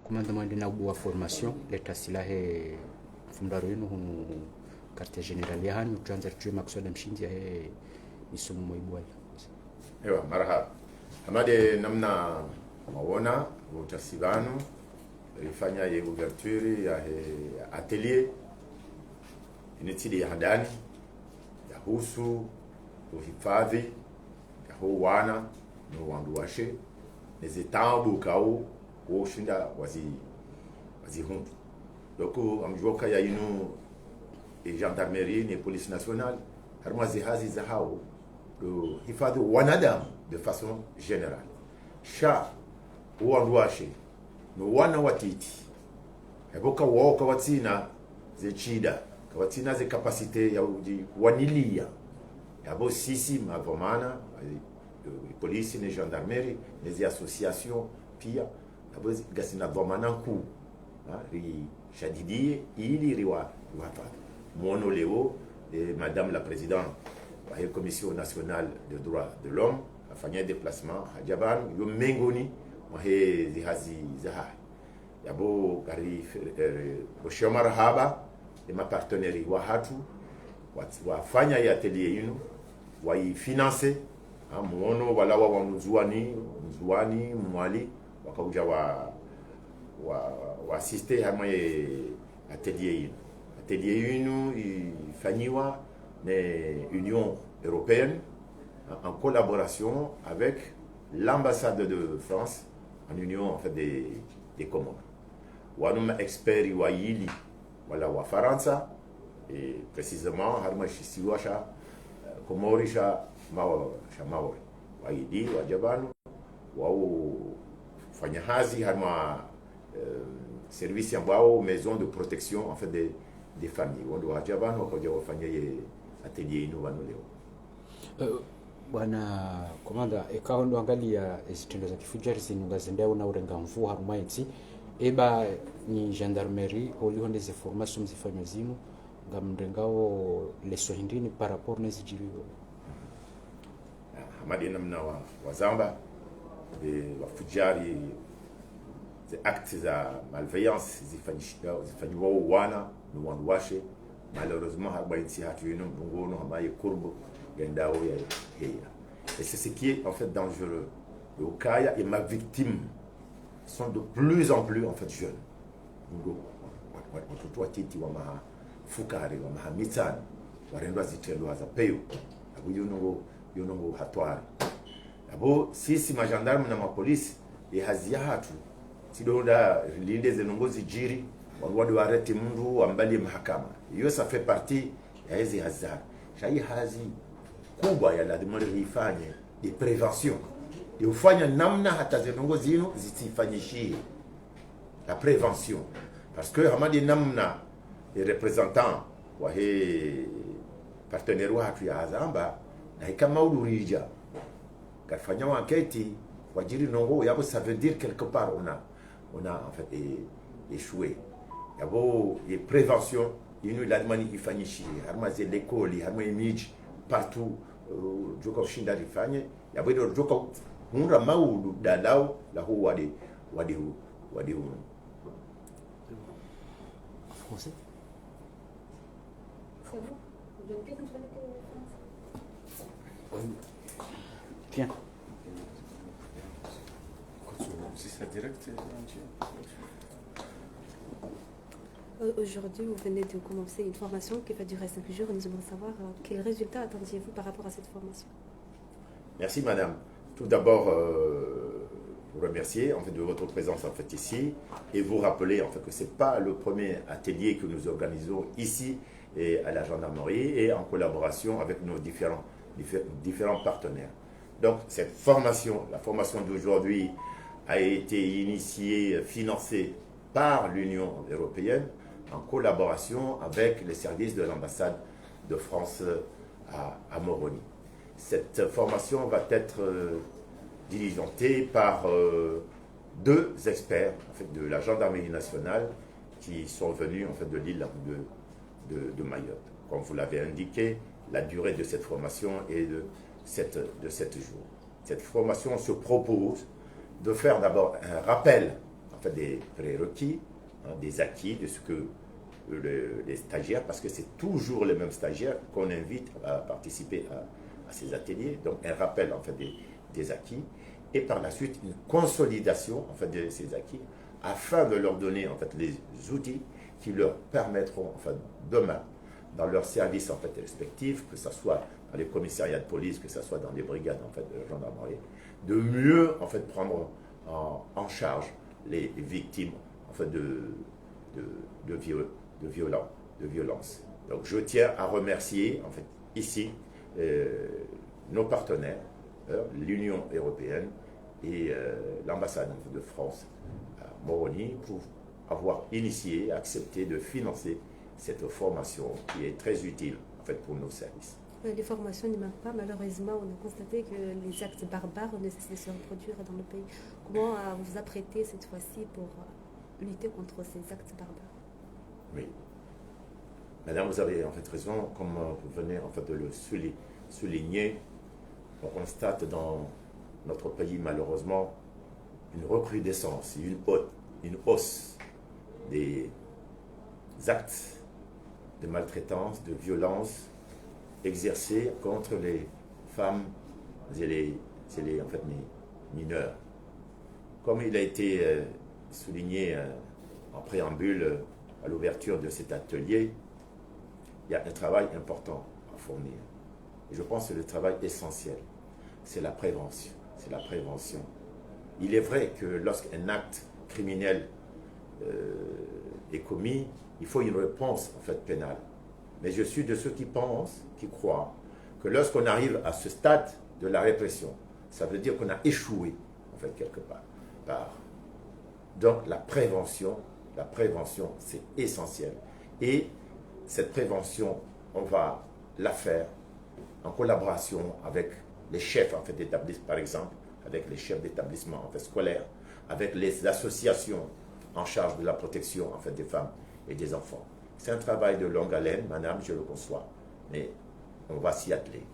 commandement de nabu formation leta silahe fundaro yenu hunu quartier general ya hanyu tuanza tuwe maksudi mshindi ya isumu moibwala. Ewa marhaba. Hamade namna maona utasibano ilifanya ye ouverture ya atelier initili ya hadani ya husu uhifadhi ya ho wana no wandu washe nezitambu kao woshinda wazi hundu doko amjoka ya inu gendarmerie ni police nationale harmazi hazi za hao do hifadhi wanadamu de façon générale sha wandu washe no wana watiti heboka woka watina zechida kawatina ze capacité ya wanilia yabo sisi mavomana police ne gendarmerie les associations pia yabo gasina vomana ku ri shadidi ili riwa wafat mono leo madame la présidente la commission nationale des droits de l'homme a fait un déplacement à Jaban yo mengoni wahe zihazi zaha yabo gari boshomar haba ma partenaire wa hatu wafanya ya atelier yinu waifinance muono wala wa mzuani mwali wakauja wa assiste hama atelier yinu ifanyiwa na Union européenne en collaboration avec l'ambassade de France en Union en fait des Comores. Wanuma expert wa yili wala wa Faransa et précisément harma shisiwasha Komorisha Maori wa yidi wa Jabanu wa fanya hazi harma service ambao maison de protection en fait des familles wando wa Jabanu wakaja wafanya atelier ino wano leo. Bwana komanda ikawa ndo angalia zitendo za kifujari zinungazendao na urenga mvu harumaiti eba ni gendarmerie oli honde ze formation zifanywa zinu ngamrengao leso hindini par rapport na zijiriwa hamadi namna wa zamba wa fujari the actes za malveillance zifanywa wana no wandu washe malheureusement habaiti hatu yino ngono hamaye kurbo yendao ya heya. Et c'est ce qui est en fait dangereux. Le Okaya et ma victime sont de plus en plus en fait jeunes. Ngo watoto watiti wa maha fukari wa maha mitani warendwa zitelo za peyo abo yonongo hatwari abo sisi magendarme na mapolisi hazia hatu sidonda linde zenongozi jiri wadu wareti mundu ambali mahakama hiyo ça fait partie ya hizi hazari shai hazi kubwa ya lazima ifanye de prévention de ufanya namna hata zenongozi zino zisifanyishie la prévention parce que hamadi namna les représentants wa he partenaire watu ya azamba na kama ulurija kafanya enquête wajiri nongo yabo ça veut dire quelque part on a en fait échoué yabo et prévention inu ladmani ifanyishi harma ze l'école harma image partout joka ushinda rifanye yabo ndio joka munra maudu dadao la hu wadi français. C'est bon. Vous avez bien entendu Bien. Si c'est direct, Aujourd'hui, vous venez de commencer une formation qui va durer 5 jours. Nous aimerions savoir quels résultats attendiez-vous par rapport à cette formation. Merci madame. Tout d'abord, vous remercier en fait de votre présence en fait ici et vous rappeler en fait que c'est pas le premier atelier que nous organisons ici et à la gendarmerie et en collaboration avec nos différents partenaires. Donc cette formation, la formation d'aujourd'hui a été initiée, financée par l'Union européenne en collaboration avec les services de l'ambassade de France à Moroni. Cette formation va être diligentée par deux experts en fait, de la gendarmerie nationale qui sont venus en fait, de l'île de Mayotte. Comme vous l'avez indiqué, la durée de cette formation est de 7 jours. Cette formation se propose de faire d'abord un rappel en en fait, des prérequis, des acquis de ce que les stagiaires, parce que c'est toujours les mêmes stagiaires qu'on invite à participer à ces ateliers. Donc, un rappel en fait des acquis et par la suite une consolidation en fait de ces acquis afin de leur donner en fait les outils qui leur permettront en fait demain dans leurs services en fait respectifs, que ce soit dans les commissariats de police, que ce soit dans les brigades en fait de gendarmerie, de mieux en fait prendre en charge les victimes en fait de violence. Donc je tiens à remercier en fait ici nos partenaires, l'Union européenne et l'ambassade de France à Moroni pour avoir initié, accepté de financer cette formation qui est très utile en fait pour nos services. Les formations ne manquent pas. Malheureusement, on a constaté que les actes barbares ne cessent de se reproduire dans le pays. Comment vous apprêtez cette fois-ci pour lutter contre ces actes barbares? Oui. Madame, vous avez en fait raison, comme vous venez en fait de le souligner, on constate dans notre pays malheureusement une recrudescence, une hausse des actes de maltraitance, de violence exercés contre les femmes et les en fait, mineurs. Comme il a été souligné en préambule à l'ouverture de cet atelier, il y a un travail important à fournir. Et je pense que le travail essentiel, c'est la prévention. C'est la prévention. Il est vrai que lorsqu'un acte criminel est commis, il faut une réponse en fait pénale. Mais je suis de ceux qui pensent, qui croient, que lorsqu'on arrive à ce stade de la répression, ça veut dire qu'on a échoué en fait quelque part. Donc la prévention, c'est essentiel. Et cette prévention, on va la faire en collaboration avec les chefs en fait, d'établissement, par exemple, avec les chefs d'établissement en fait, scolaires, avec les associations en charge de la protection en fait, des femmes et des enfants. C'est un travail de longue haleine, madame, je le conçois, mais on va s'y atteler.